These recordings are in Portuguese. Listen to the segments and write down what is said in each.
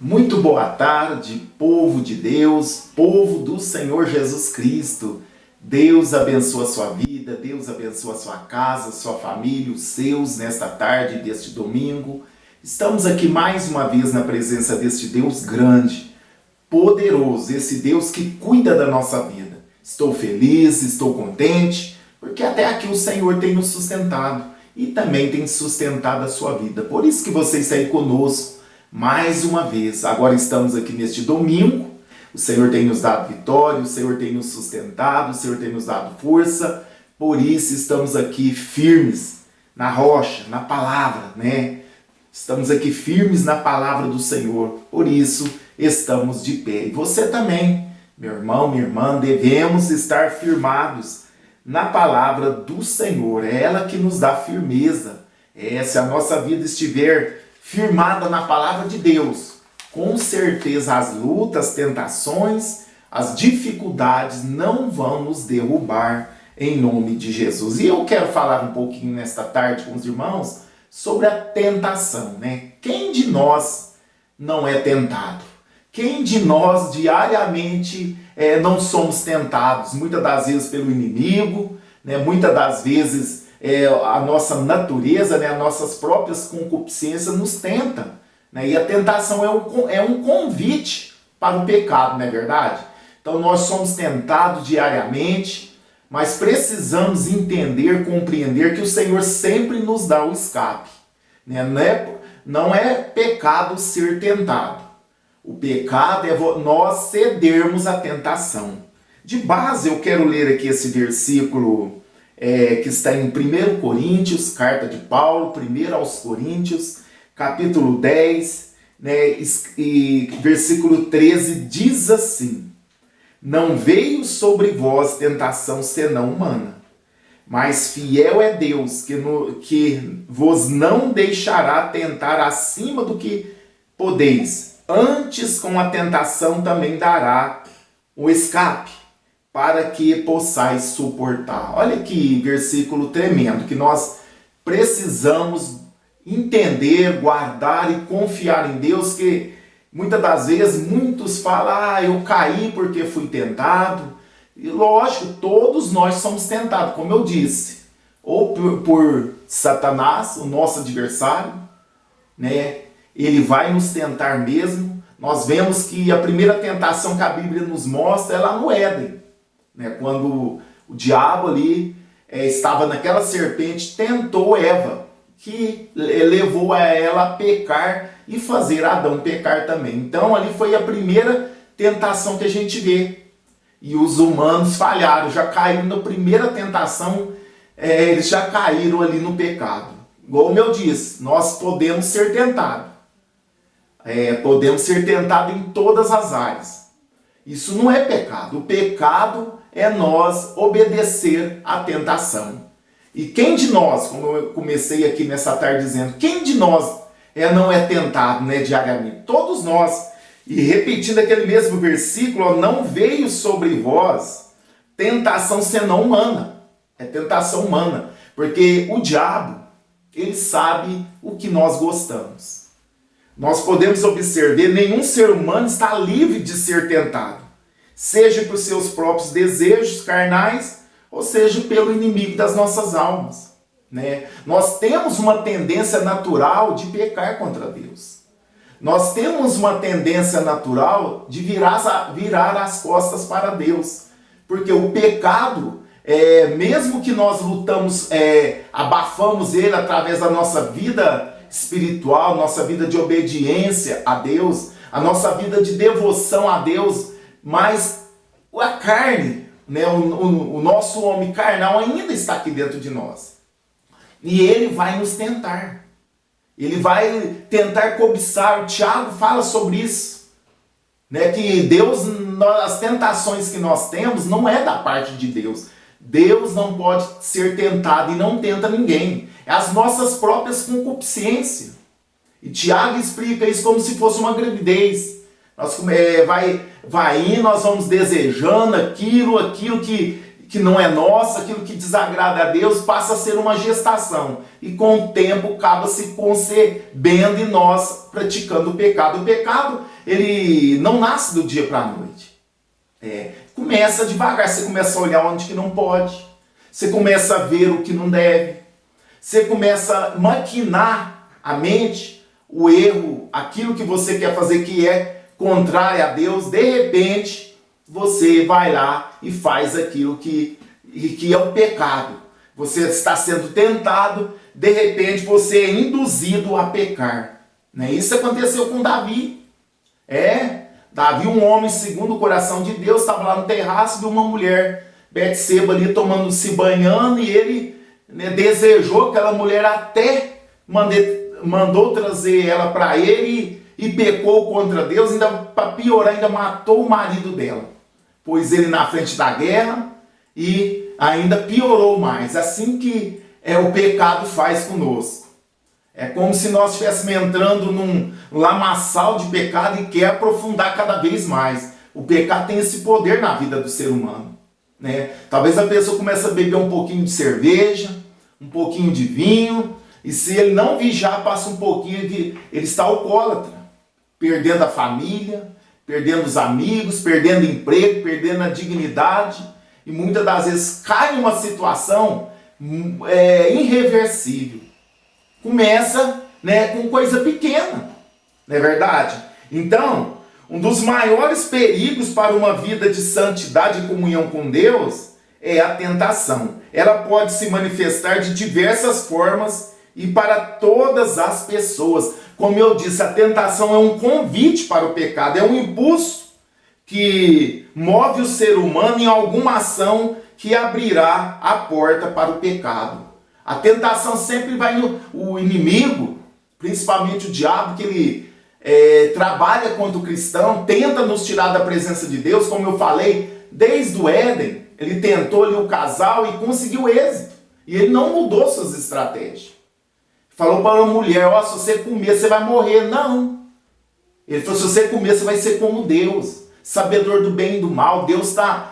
Muito boa tarde, povo de Deus, povo do Senhor Jesus Cristo. Deus abençoa a sua vida, Deus abençoa a sua casa, sua família, os seus, nesta tarde deste domingo. Estamos aqui mais uma vez na presença deste Deus grande, poderoso, esse Deus que cuida da nossa vida. Estou feliz, estou contente, porque até aqui o Senhor tem nos sustentado e também tem sustentado a sua vida. Por isso que você está aí conosco mais uma vez. Agora estamos aqui neste domingo. O Senhor tem nos dado vitória, o Senhor tem nos sustentado, o Senhor tem nos dado força. Por isso estamos aqui firmes na rocha, na palavra, né? Estamos aqui firmes na palavra do Senhor. Por isso estamos de pé. E você também, meu irmão, minha irmã, devemos estar firmados na palavra do Senhor. É ela que nos dá firmeza. Se a nossa vida estiver firmada na palavra de Deus, com certeza as lutas, tentações, as dificuldades não vão nos derrubar em nome de Jesus. E eu quero falar um pouquinho nesta tarde com os irmãos sobre a tentação, né? Quem de nós não é tentado? Quem de nós diariamente não somos tentados? Muitas das vezes pelo inimigo, né? Muitas das vezes a nossa natureza, né? As nossas próprias concupiscências nos tentam, né? E a tentação é um convite para o pecado, não é verdade? Então nós somos tentados diariamente, mas precisamos entender, compreender que o Senhor sempre nos dá o escape, né? Não é pecado ser tentado. O pecado é nós cedermos à tentação. De base, eu quero ler aqui esse versículo que está em 1 Coríntios, carta de Paulo, 1 aos Coríntios, capítulo 10, né, e versículo 13, diz assim: Não veio sobre vós tentação senão humana, mas fiel é Deus, que vos não deixará tentar acima do que podeis. Antes, com a tentação também dará o escape, para que possais suportar. Olha que versículo tremendo, que nós precisamos entender, guardar e confiar em Deus, que muitas das vezes muitos falam, eu caí porque fui tentado. E lógico, todos nós somos tentados, como eu disse, ou por Satanás, o nosso adversário, né? Ele vai nos tentar mesmo. Nós vemos que a primeira tentação que a Bíblia nos mostra é lá no Éden, né? Quando o diabo ali estava naquela serpente, tentou Eva, que levou a ela a pecar e fazer Adão pecar também. Então ali foi a primeira tentação que a gente vê. E os humanos falharam, já caíram na primeira tentação, eles já caíram ali no pecado. Como eu disse, nós podemos ser tentados. Podemos ser tentados em todas as áreas. Isso não é pecado. O pecado é nós obedecer à tentação. E quem de nós, como eu comecei aqui nessa tarde dizendo, quem de nós não é tentado, né, diariamente? Todos nós. E repetindo aquele mesmo versículo, não veio sobre vós tentação senão humana. É tentação humana. Porque o diabo, ele sabe o que nós gostamos. Nós podemos observar, nenhum ser humano está livre de ser tentado, seja por seus próprios desejos carnais, ou seja pelo inimigo das nossas almas, né? Nós temos uma tendência natural de pecar contra Deus. Nós temos uma tendência natural de virar as costas para Deus, porque o pecado, mesmo que nós lutamos, abafamos ele através da nossa vida espiritual, nossa vida de obediência a Deus, a nossa vida de devoção a Deus, mas a carne, né, o nosso homem carnal ainda está aqui dentro de nós. E ele vai nos tentar. Ele vai tentar cobiçar. O Tiago fala sobre isso, né, que Deus, as tentações que nós temos não é da parte de Deus. Deus não pode ser tentado e não tenta ninguém. É as nossas próprias concupiscências. E Tiago explica isso como se fosse uma gravidez. Vai indo, nós vamos desejando aquilo que que não é nosso, aquilo que desagrada a Deus, passa a ser uma gestação. E com o tempo acaba se concebendo em nós, praticando o pecado. O pecado, ele não nasce do dia para a noite. Começa devagar, você começa a olhar onde que não pode. Você começa a ver o que não deve. Você começa a maquinar a mente, o erro, aquilo que você quer fazer que é contrário a Deus. De repente, você vai lá e faz aquilo que é o pecado. Você está sendo tentado, de repente você é induzido a pecar. Isso aconteceu com Davi. Davi, um homem segundo o coração de Deus, estava lá no terraço de uma mulher, Betseba, ali se banhando, e ele desejou aquela mulher, até mandou trazer ela para ele e pecou contra Deus, ainda para piorar, ainda matou o marido dela. Pôs ele na frente da guerra e ainda piorou mais. Assim que o pecado faz conosco. É como se nós estivéssemos entrando num lamaçal de pecado e quer aprofundar cada vez mais. O pecado tem esse poder na vida do ser humano. Talvez a pessoa comece a beber um pouquinho de cerveja, um pouquinho de vinho, e se ele não vigiar, passa um pouquinho, ele está alcoólatra, perdendo a família, perdendo os amigos, perdendo emprego, perdendo a dignidade, e muitas das vezes cai em uma situação irreversível. Começa com coisa pequena, não é verdade? Então, um dos maiores perigos para uma vida de santidade e comunhão com Deus é a tentação. Ela pode se manifestar de diversas formas e para todas as pessoas. Como eu disse, a tentação é um convite para o pecado, é um impulso que move o ser humano em alguma ação que abrirá a porta para o pecado. A tentação sempre vai o inimigo, principalmente o diabo, que ele trabalha contra o cristão, tenta nos tirar da presença de Deus, como eu falei, desde o Éden, ele tentou ali o casal e conseguiu êxito. E ele não mudou suas estratégias. Falou para a mulher, se você comer, você vai morrer. Não. Ele falou, se você comer, você vai ser como Deus, sabedor do bem e do mal. Deus está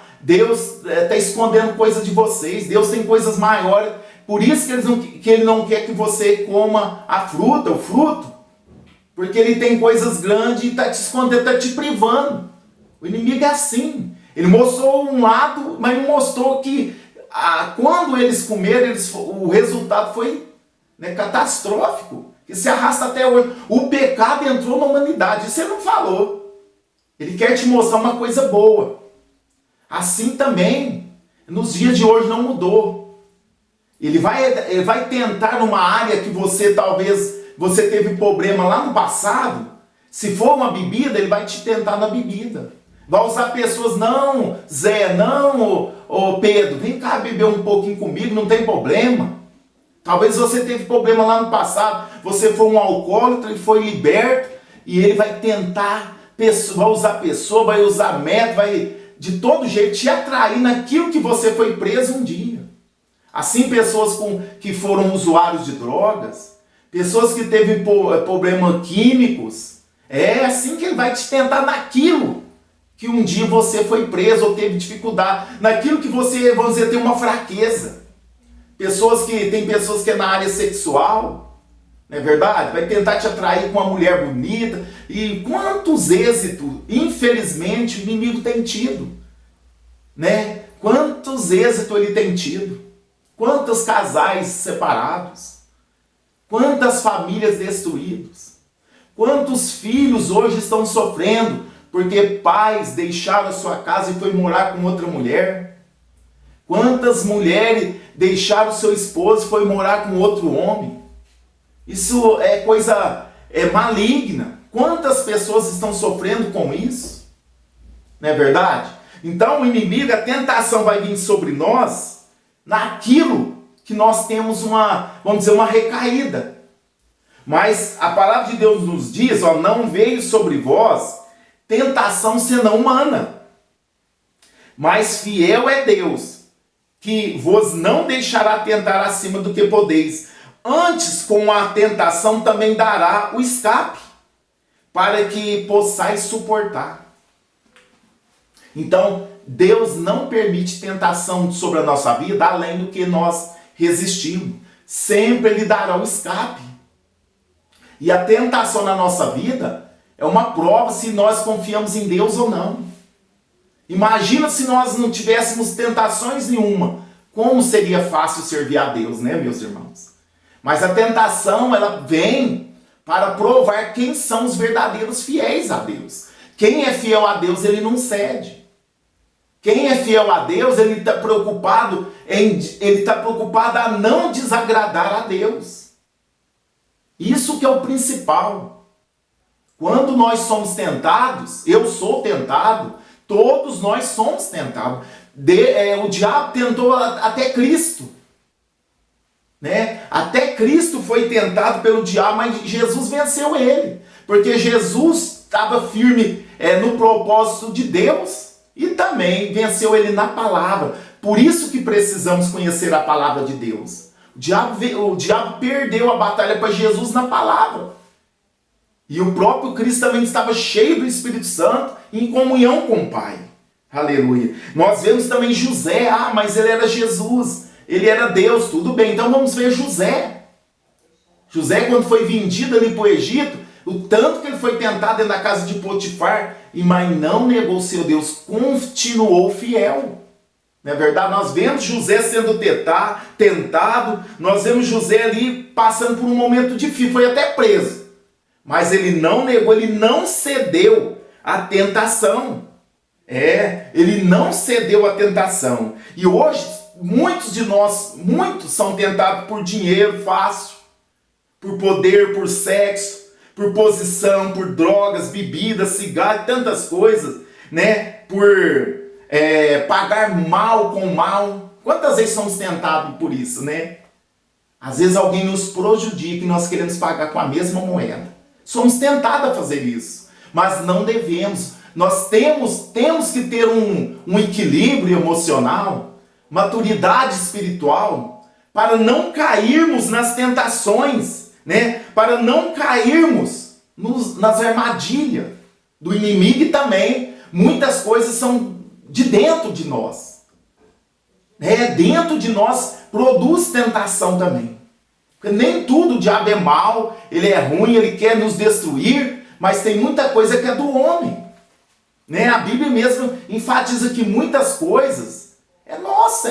escondendo coisas de vocês. Deus tem coisas maiores. Por isso que ele não quer que você coma a fruta, o fruto. Porque ele tem coisas grandes e está te escondendo, está te privando. O inimigo é assim. Ele mostrou um lado, mas não mostrou que quando eles comeram, o resultado foi catastrófico, que se arrasta até hoje. O pecado entrou na humanidade, isso ele não falou. Ele quer te mostrar uma coisa boa. Assim também, nos dias de hoje não mudou. Ele vai tentar numa área que você teve problema lá no passado. Se for uma bebida, ele vai te tentar na bebida. Vai usar pessoas, não, Zé, não, ô Pedro, vem cá beber um pouquinho comigo, não tem problema. Talvez você teve problema lá no passado, você foi um alcoólatra e foi liberto, e ele vai tentar, vai usar pessoa, vai usar método, vai de todo jeito te atrair naquilo que você foi preso um dia. Assim, pessoas que foram usuários de drogas, pessoas que teve problemas químicos, é assim que ele vai te tentar naquilo que um dia você foi preso ou teve dificuldade, naquilo que você, vamos dizer, tem uma fraqueza. Tem pessoas que é na área sexual, não é verdade? Vai tentar te atrair com uma mulher bonita. E quantos êxitos, infelizmente, o inimigo tem tido, Quantos êxitos ele tem tido? Quantos casais separados? Quantas famílias destruídas? Quantos filhos hoje estão sofrendo porque pais deixaram a sua casa e foi morar com outra mulher? Quantas mulheres deixaram seu esposo e foi morar com outro homem? Isso é coisa maligna. Quantas pessoas estão sofrendo com isso? Não é verdade? Então o inimigo, a tentação vai vir sobre nós naquilo que nós temos uma recaída. Mas a palavra de Deus nos diz, não veio sobre vós tentação senão humana. Mas fiel é Deus, que vos não deixará tentar acima do que podeis. Antes, com a tentação também dará o escape, para que possais suportar. Então, Deus não permite tentação sobre a nossa vida além do que nós resistimos. Sempre Ele dará o escape. E a tentação na nossa vida é uma prova se nós confiamos em Deus ou não. Imagina se nós não tivéssemos tentações nenhuma. Como seria fácil servir a Deus, né, meus irmãos? Mas a tentação, ela vem para provar quem são os verdadeiros fiéis a Deus. Quem é fiel a Deus, ele não cede. Quem é fiel a Deus, ele está preocupado a não desagradar a Deus. Isso que é o principal. Quando nós somos tentados, eu sou tentado, todos nós somos tentados. O diabo tentou até Cristo. Né? Até Cristo foi tentado pelo diabo, mas Jesus venceu ele. Porque Jesus estava firme no propósito de Deus e também venceu ele na palavra. Por isso que precisamos conhecer a palavra de Deus. O diabo perdeu a batalha para Jesus na palavra. E o próprio Cristo também estava cheio do Espírito Santo, em comunhão com o Pai. Aleluia. Nós vemos também José. Mas ele era Jesus. Ele era Deus, tudo bem. Então vamos ver José. José, quando foi vendido ali para o Egito, o tanto que ele foi tentado dentro da casa de Potifar, mas não negou o seu Deus, continuou fiel. Não é verdade? Nós vemos José sendo tentado, nós vemos José ali passando por um momento difícil, foi até preso. Mas ele não negou, ele não cedeu à tentação. Ele não cedeu à tentação. E hoje, muitos são tentados por dinheiro fácil, por poder, por sexo, por posição, por drogas, bebidas, cigarro, tantas coisas, né? Por pagar mal com mal. Quantas vezes somos tentados por isso, né? Às vezes alguém nos prejudica e nós queremos pagar com a mesma moeda. Somos tentados a fazer isso, mas não devemos. Nós temos que ter um equilíbrio emocional, maturidade espiritual, para não cairmos nas tentações, né? Para não cairmos nas armadilhas do inimigo. E também muitas coisas são de dentro de nós. Dentro de nós produz tentação também. Porque nem tudo o diabo é mal, ele é ruim, ele quer nos destruir, mas tem muita coisa que é do homem. Né? A Bíblia mesmo enfatiza que muitas coisas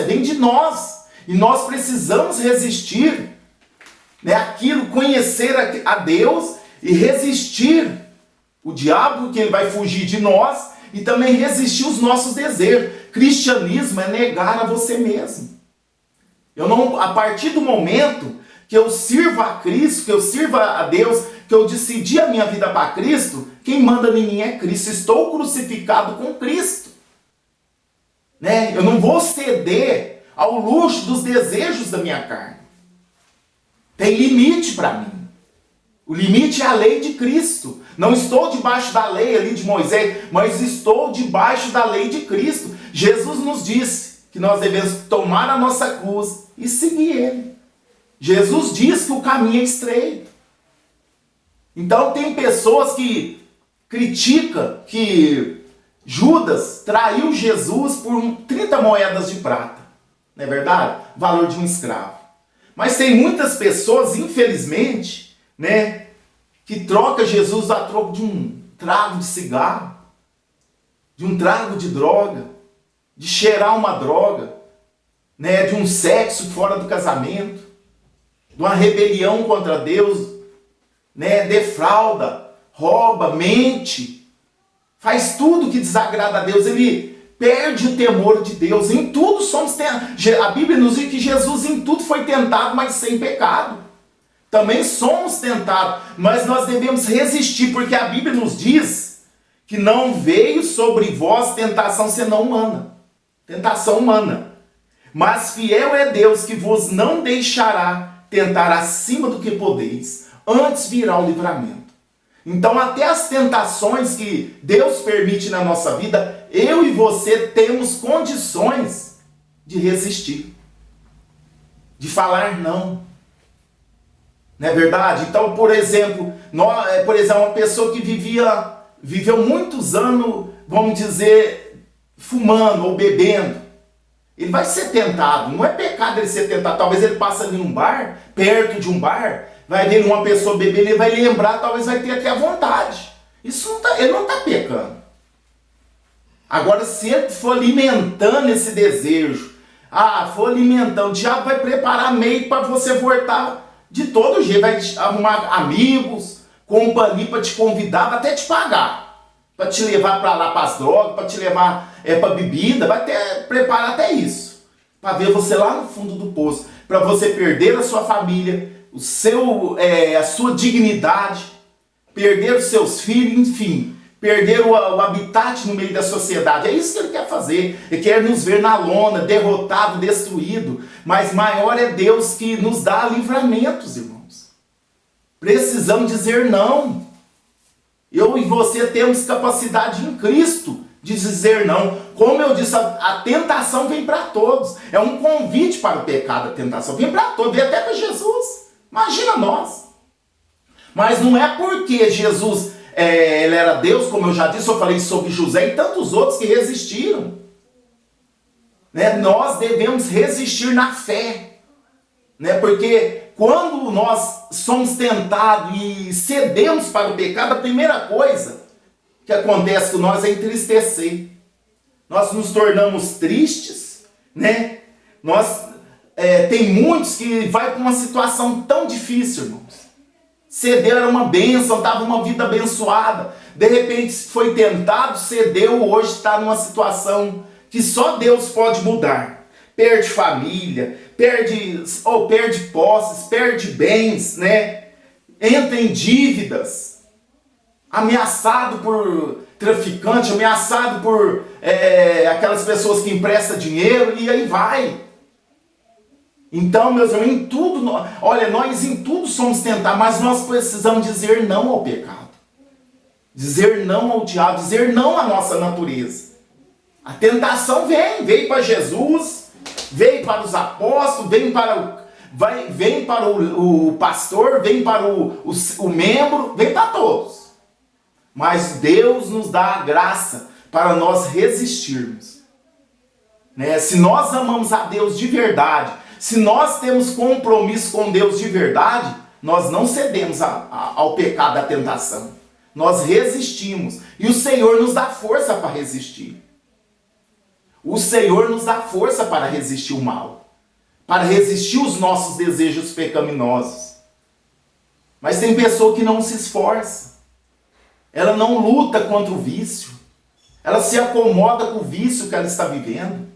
vem de nós. E nós precisamos resistir, né? Aquilo, conhecer a Deus e resistir o diabo, que ele vai fugir de nós, e também resistir os nossos desejos. Cristianismo é negar a você mesmo. A partir do momento que eu sirvo a Cristo, que eu sirvo a Deus, que eu decidi a minha vida para Cristo, quem manda em mim é Cristo. Estou crucificado com Cristo. Né? Eu não vou ceder ao luxo dos desejos da minha carne. Tem limite para mim. O limite é a lei de Cristo. Não estou debaixo da lei ali de Moisés, mas estou debaixo da lei de Cristo. Jesus nos disse que nós devemos tomar a nossa cruz e seguir Ele. Jesus diz que o caminho é estreito. Então tem pessoas que criticam que Judas traiu Jesus por 30 moedas de prata. Não é verdade? Valor de um escravo. Mas tem muitas pessoas, infelizmente, né, que troca Jesus a troco de um trago de cigarro, de um trago de droga, de cheirar uma droga, né, de um sexo fora do casamento, de uma rebelião contra Deus, né, defrauda, rouba, mente, faz tudo que desagrada a Deus. Ele perde o temor de Deus. Em tudo somos tentados. A Bíblia nos diz que Jesus em tudo foi tentado, mas sem pecado. Também somos tentados, mas nós devemos resistir, porque a Bíblia nos diz que não veio sobre vós tentação senão humana. Tentação humana. Mas fiel é Deus, que vos não deixará tentar acima do que podeis. Antes virá o livramento. Então até as tentações que Deus permite na nossa vida, eu e você temos condições de resistir. De falar não. Não é verdade? Então, por exemplo, uma pessoa que viveu muitos anos, vamos dizer, fumando ou bebendo, ele vai ser tentado. Não é pecado ele ser tentado. Talvez ele passe ali num bar, perto de um bar, vai ver uma pessoa beber, ele vai lembrar, talvez vai ter até a vontade. Isso não tá, ele não está pecando. Agora, se ele for alimentando esse desejo, for alimentando, o diabo vai preparar meio para você voltar de todo jeito, vai arrumar amigos, companhia para te convidar, vai até te pagar, para te levar para lá para as drogas, para te levar para bebida, vai até preparar até isso, para ver você lá no fundo do poço, para você perder a sua família, a sua dignidade, perder os seus filhos, enfim, perder o habitat no meio da sociedade. É isso que ele quer fazer. Ele quer nos ver na lona, derrotado, destruído. Mas maior é Deus que nos dá livramentos, irmãos. Precisamos dizer não. Eu e você temos capacidade em Cristo de dizer não. Como eu disse, a tentação vem para todos. É um convite para o pecado, a tentação. Vem para todos, vem até para Jesus. Imagina nós. Mas não é porque Jesus... ele era Deus, como eu já disse, eu falei sobre José e tantos outros que resistiram. Nós devemos resistir na fé. Porque quando nós somos tentados e cedemos para o pecado, a primeira coisa que acontece com nós é entristecer. Nós nos tornamos tristes. Tem muitos que vai para uma situação tão difícil, irmãos. Cedeu, era uma bênção, estava uma vida abençoada. De repente foi tentado, cedeu, hoje está numa situação que só Deus pode mudar. Perde família, perde posses, perde bens, entra em dívidas, ameaçado por traficante, ameaçado por aquelas pessoas que emprestam dinheiro, e aí vai. Então, meus irmãos, em tudo, nós em tudo somos tentados, mas nós precisamos dizer não ao pecado. Dizer não ao diabo, dizer não à nossa natureza. A tentação veio para Jesus, veio para os apóstolos, veio para o pastor, vem para o membro, vem para todos. Mas Deus nos dá a graça para nós resistirmos. Se nós amamos a Deus de verdade, se nós temos compromisso com Deus de verdade, nós não cedemos ao pecado da tentação. Nós resistimos. E o Senhor nos dá força para resistir. O Senhor nos dá força para resistir o mal. Para resistir os nossos desejos pecaminosos. Mas tem pessoa que não se esforça. Ela não luta contra o vício. Ela se acomoda com o vício que ela está vivendo.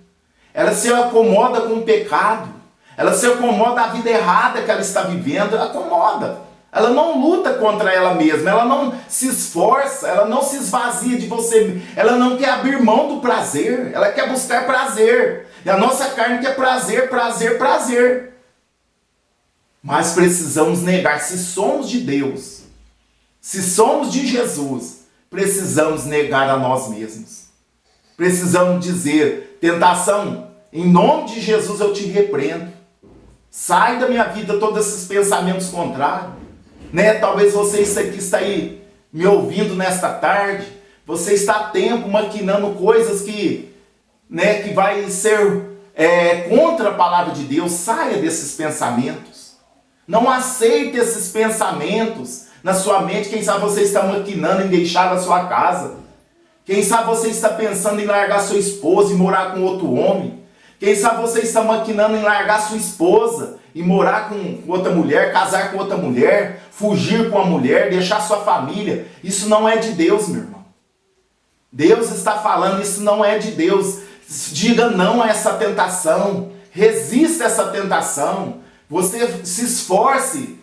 Ela se acomoda com o pecado. Ela se acomoda à vida errada que ela está vivendo, ela acomoda. Ela não luta contra ela mesma, ela não se esforça, ela não se esvazia de você, ela não quer abrir mão do prazer, ela quer buscar prazer. E a nossa carne quer prazer, prazer, prazer. Mas precisamos negar, se somos de Deus, se somos de Jesus, precisamos negar a nós mesmos. Precisamos dizer, tentação, em nome de Jesus eu te repreendo. Sai da minha vida todos esses pensamentos contrários. Talvez você está aí me ouvindo nesta tarde. Você está a tempo maquinando coisas que vai ser contra a palavra de Deus. Saia desses pensamentos. Não aceite esses pensamentos na sua mente. Quem sabe você está maquinando em deixar a sua casa. Quem sabe você está pensando em largar sua esposa e morar com outro homem. Quem sabe você está maquinando em largar sua esposa e morar com outra mulher, casar com outra mulher, fugir com a mulher, deixar sua família. Isso não é de Deus, meu irmão. Deus está falando, isso não é de Deus. Diga não a essa tentação. Resista a essa tentação. Você se esforce,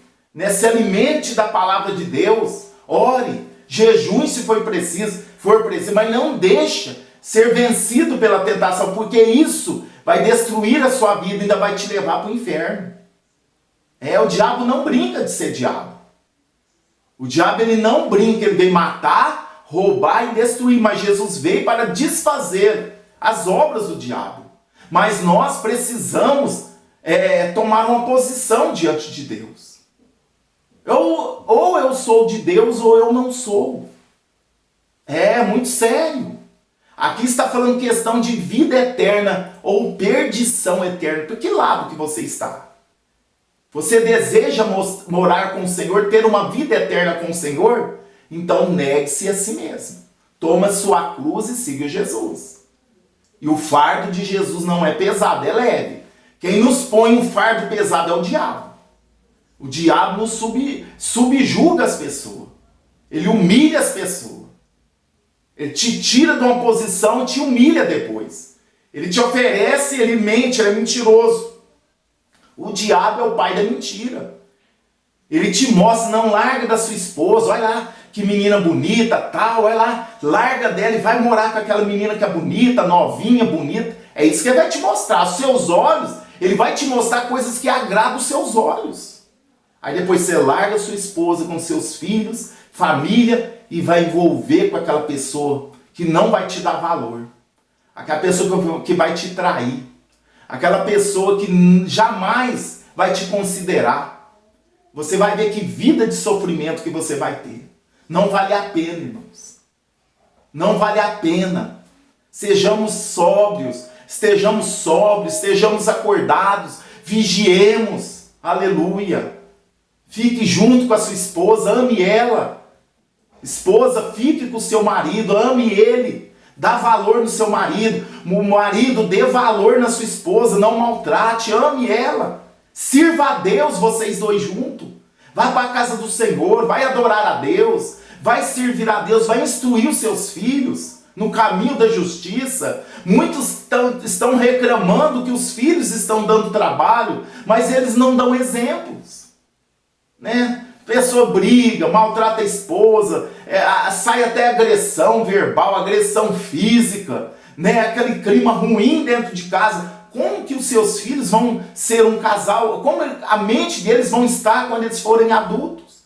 se alimente da palavra de Deus. Ore, jejum se for preciso, mas não deixa ser vencido pela tentação, porque isso vai destruir a sua vida e ainda vai te levar para o inferno. O diabo não brinca de ser diabo. O diabo ele não brinca, ele vem matar, roubar e destruir, mas Jesus veio para desfazer as obras do diabo. Mas nós precisamos tomar uma posição diante de Deus. Ou eu sou de Deus ou eu não sou. É muito sério. Aqui está falando questão de vida eterna ou perdição eterna. Por que lado que você está? Você deseja morar com o Senhor, ter uma vida eterna com o Senhor? Então negue-se a si mesmo. Toma sua cruz e siga Jesus. E o fardo de Jesus não é pesado, é leve. Quem nos põe um fardo pesado é o diabo. O diabo nos subjuga as pessoas. Ele humilha as pessoas. Ele te tira de uma posição e te humilha depois. Ele te oferece, ele mente, ele é mentiroso. O diabo é o pai da mentira. Ele te mostra, não larga da sua esposa, olha lá, que menina bonita, tal, olha lá, larga dela e vai morar com aquela menina que é bonita, novinha, bonita. É isso que ele vai te mostrar. Os seus olhos, ele vai te mostrar coisas que agradam os seus olhos. Aí depois você larga a sua esposa com seus filhos, família, e vai envolver com aquela pessoa que não vai te dar valor. Aquela pessoa que vai te trair. Aquela pessoa que jamais vai te considerar. Você vai ver que vida de sofrimento que você vai ter. Não vale a pena, irmãos. Não vale a pena. Sejamos sóbrios, estejamos acordados, vigiemos. Aleluia. Fique junto com a sua esposa, ame ela. Esposa, fique com o seu marido, ame ele. Dá valor no seu marido. O marido, dê valor na sua esposa, não maltrate, ame ela. Sirva a Deus, vocês dois juntos. Vai para a casa do Senhor, vai adorar a Deus, vai servir a Deus, vai instruir os seus filhos no caminho da justiça. Muitos estão reclamando que os filhos estão dando trabalho, mas eles não dão exemplos. Né? Pessoa briga, maltrata a esposa, sai até agressão verbal, agressão física, né? Aquele clima ruim dentro de casa. Como que os seus filhos vão ser um casal? Como a mente deles vão estar quando eles forem adultos?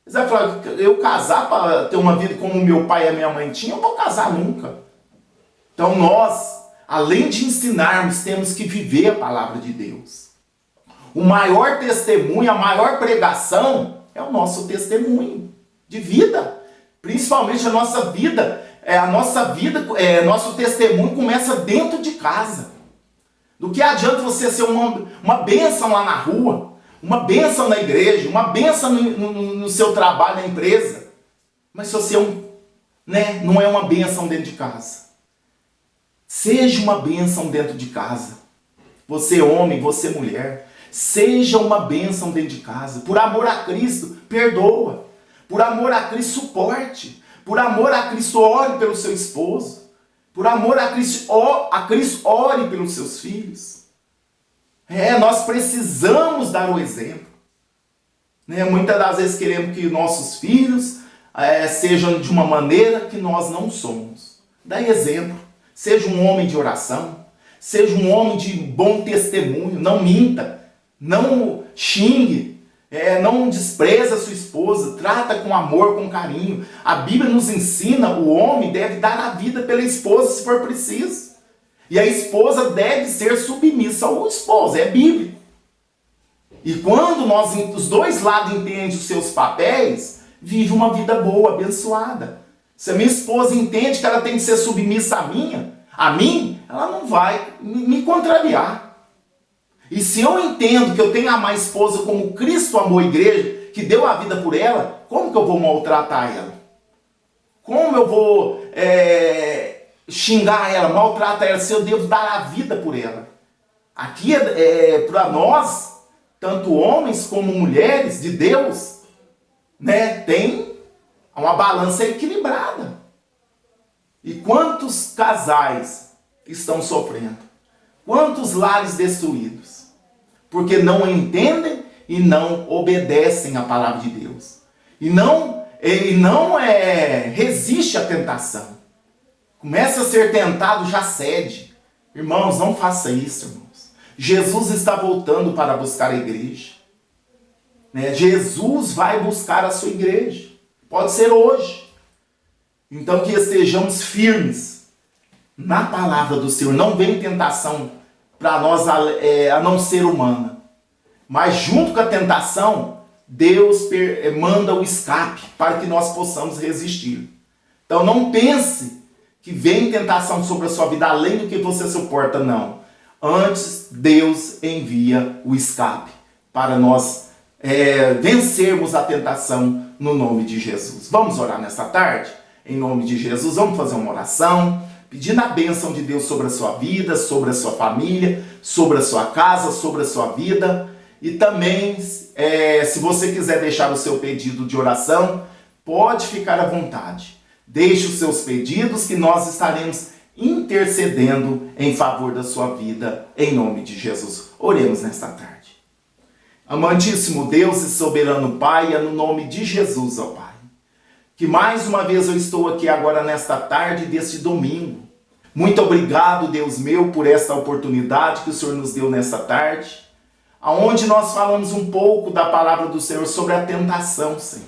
Eles vão falar, eu casar para ter uma vida como meu pai e a minha mãe tinham, eu não vou casar nunca. Então nós, além de ensinarmos, temos que viver a palavra de Deus. O maior testemunho, a maior pregação é o nosso testemunho de vida. Principalmente a nossa vida. Nosso testemunho começa dentro de casa. Do que adianta você ser uma bênção lá na rua, uma bênção na igreja, uma bênção no seu trabalho, na empresa, mas se você não é uma bênção dentro de casa. Seja uma bênção dentro de casa. Você homem, você mulher. Seja uma bênção dentro de casa. Por amor a Cristo, perdoa. Por amor a Cristo, suporte. Por amor a Cristo, ore pelo seu esposo. Por amor a Cristo, ore pelos seus filhos. Nós precisamos dar o exemplo. Muitas das vezes queremos que nossos filhos sejam de uma maneira que nós não somos. Dá exemplo. Seja um homem de oração. Seja um homem de bom testemunho. Não minta. Não xingue, não despreza a sua esposa, trata com amor, com carinho. A Bíblia nos ensina, o homem deve dar a vida pela esposa se for preciso. E a esposa deve ser submissa ao esposo, é bíblico. E quando os dois lados entendem os seus papéis, vive uma vida boa, abençoada. Se a minha esposa entende que ela tem que ser submissa a mim, ela não vai me contrariar. E se eu entendo que eu tenho que amar a esposa como Cristo amou a igreja, que deu a vida por ela, como que eu vou maltratar ela? Como eu vou xingar ela, maltratar ela, se eu devo dar a vida por ela? Aqui para nós, tanto homens como mulheres de Deus, tem uma balança equilibrada. E quantos casais estão sofrendo? Quantos lares destruídos? Porque não entendem e não obedecem à palavra de Deus. E não resiste à tentação. Começa a ser tentado, já cede. Irmãos, não faça isso, irmãos. Jesus está voltando para buscar a igreja. Jesus vai buscar a sua igreja. Pode ser hoje. Então que estejamos firmes na palavra do Senhor. Não vem tentação para nós a não ser humana. Mas junto com a tentação, Deus manda o escape para que nós possamos resistir. Então não pense que vem tentação sobre a sua vida além do que você suporta, não. Antes, Deus envia o escape para nós vencermos a tentação no nome de Jesus. Vamos orar nesta tarde? Em nome de Jesus, vamos fazer uma oração, pedindo a bênção de Deus sobre a sua vida, sobre a sua família, sobre a sua casa, sobre a sua vida. E também, se você quiser deixar o seu pedido de oração, pode ficar à vontade. Deixe os seus pedidos que nós estaremos intercedendo em favor da sua vida, em nome de Jesus. Oremos nesta tarde. Amantíssimo Deus e soberano Pai, é no nome de Jesus, ó Pai, que mais uma vez eu estou aqui agora nesta tarde deste domingo. Muito obrigado, Deus meu, por esta oportunidade que o Senhor nos deu nesta tarde, aonde nós falamos um pouco da palavra do Senhor sobre a tentação, Senhor.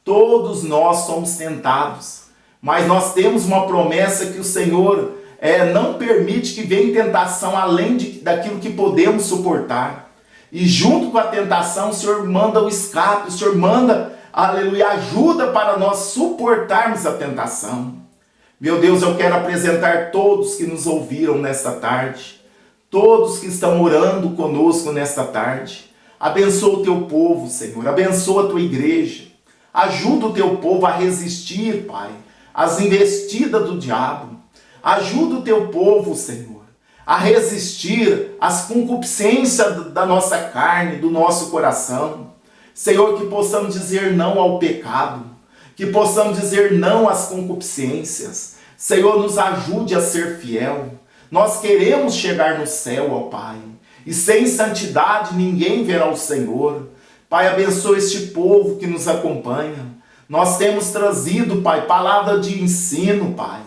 Todos nós somos tentados, mas nós temos uma promessa que o Senhor não permite que venha tentação além daquilo que podemos suportar. E junto com a tentação, o Senhor manda o escape, o Senhor manda, aleluia, ajuda para nós suportarmos a tentação. Meu Deus, eu quero apresentar todos que nos ouviram nesta tarde, todos que estão orando conosco nesta tarde. Abençoa o teu povo, Senhor, abençoa a tua igreja. Ajuda o teu povo a resistir, Pai, às investidas do diabo. Ajuda o teu povo, Senhor, a resistir às concupiscências da nossa carne, do nosso coração. Senhor, que possamos dizer não ao pecado, que possamos dizer não às concupiscências. Senhor, nos ajude a ser fiel. Nós queremos chegar no céu, ó Pai, e sem santidade ninguém verá o Senhor. Pai, abençoa este povo que nos acompanha. Nós temos trazido, Pai, palavra de ensino, Pai.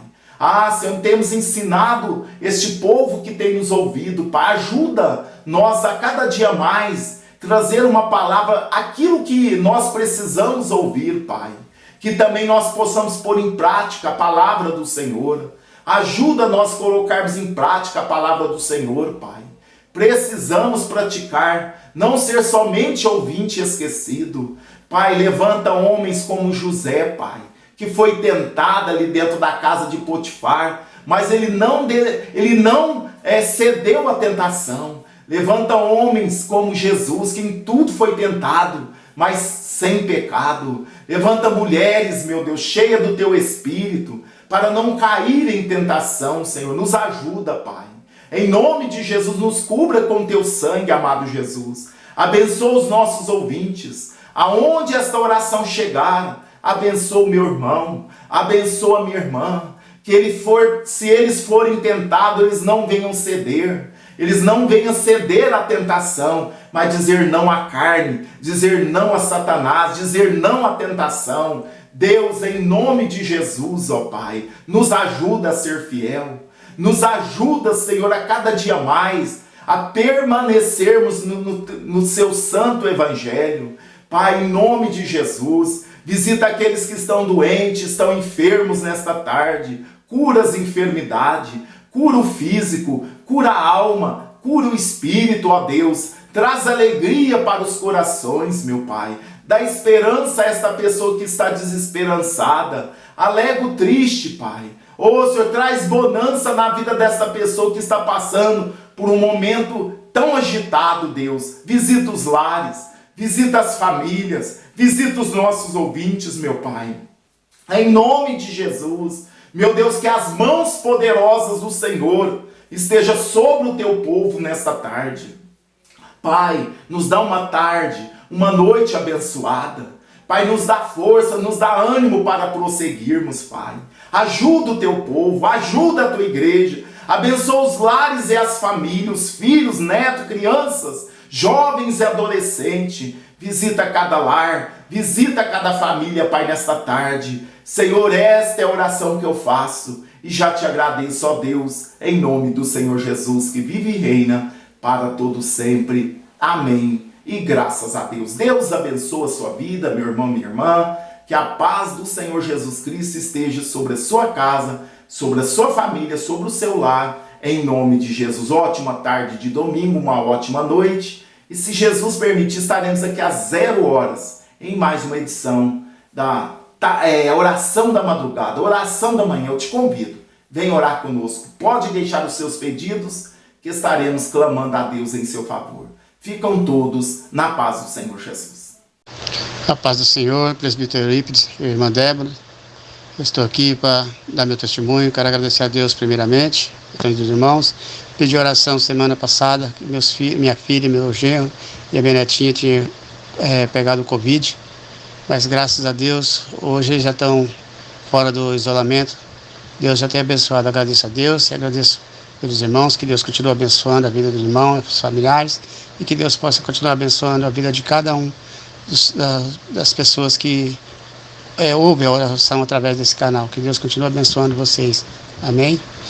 Senhor, temos ensinado este povo que tem nos ouvido, Pai. Ajuda nós a cada dia mais trazer uma palavra, aquilo que nós precisamos ouvir, Pai. Que também nós possamos pôr em prática a palavra do Senhor. Ajuda nós a colocarmos em prática a palavra do Senhor, Pai. Precisamos praticar, não ser somente ouvinte e esquecido. Pai, levanta homens como José, Pai, que foi tentado ali dentro da casa de Potifar, mas ele não cedeu à tentação. Levanta homens como Jesus, que em tudo foi tentado, mas sem pecado. Levanta mulheres, meu Deus, cheia do teu Espírito, para não cair em tentação, Senhor. Nos ajuda, Pai. Em nome de Jesus, nos cubra com teu sangue, amado Jesus. Abençoa os nossos ouvintes. Aonde esta oração chegar, abençoa o meu irmão, abençoa a minha irmã. Se eles forem tentados, eles não venham ceder. Eles não venham ceder à tentação, mas dizer não à carne, dizer não a Satanás, dizer não à tentação. Deus, em nome de Jesus, ó Pai, nos ajuda a ser fiel. Nos ajuda, Senhor, a cada dia mais a permanecermos no seu santo evangelho. Pai, em nome de Jesus, visita aqueles que estão doentes, estão enfermos nesta tarde. Cura as enfermidades, cura o físico, cura a alma, cura o espírito, ó Deus. Traz alegria para os corações, meu Pai. Dá esperança a esta pessoa que está desesperançada. Alega o triste, Pai. Senhor, traz bonança na vida dessa pessoa que está passando por um momento tão agitado, Deus. Visita os lares, visita as famílias, visita os nossos ouvintes, meu Pai. Em nome de Jesus, meu Deus, que as mãos poderosas do Senhor estejam sobre o teu povo nesta tarde. Pai, nos dá uma tarde, uma noite abençoada. Pai, nos dá força, nos dá ânimo para prosseguirmos, Pai. Ajuda o teu povo, ajuda a tua igreja. Abençoa os lares e as famílias, os filhos, netos, crianças, jovens e adolescentes. Visita cada lar, visita cada família, Pai, nesta tarde. Senhor, esta é a oração que eu faço. E já te agradeço, ó Deus, em nome do Senhor Jesus, que vive e reina para todo sempre. Amém. E graças a Deus. Deus abençoa a sua vida, meu irmão, minha irmã. Que a paz do Senhor Jesus Cristo esteja sobre a sua casa, sobre a sua família, sobre o seu lar, em nome de Jesus. Ótima tarde de domingo, uma ótima noite. E se Jesus permitir, estaremos aqui às 0 horas, em mais uma edição da oração da madrugada, oração da manhã. Eu te convido vem orar conosco. Pode deixar os seus pedidos, que estaremos clamando a Deus em seu favor. Ficam todos na paz do Senhor Jesus. A paz do Senhor, presbítero Eurípides, irmã Débora. Eu estou aqui para dar meu testemunho. Quero agradecer a Deus primeiramente, a todos os irmãos. Pedi oração semana passada, que minha filha, meu genro e a minha netinha tinham pegado o Covid. Mas graças a Deus, hoje já estão fora do isolamento. Deus já tem abençoado. Agradeço a Deus e agradeço pelos irmãos. Que Deus continue abençoando a vida dos irmãos, dos familiares. E que Deus possa continuar abençoando a vida de cada um das pessoas que ouvem a oração através desse canal. Que Deus continue abençoando vocês. Amém?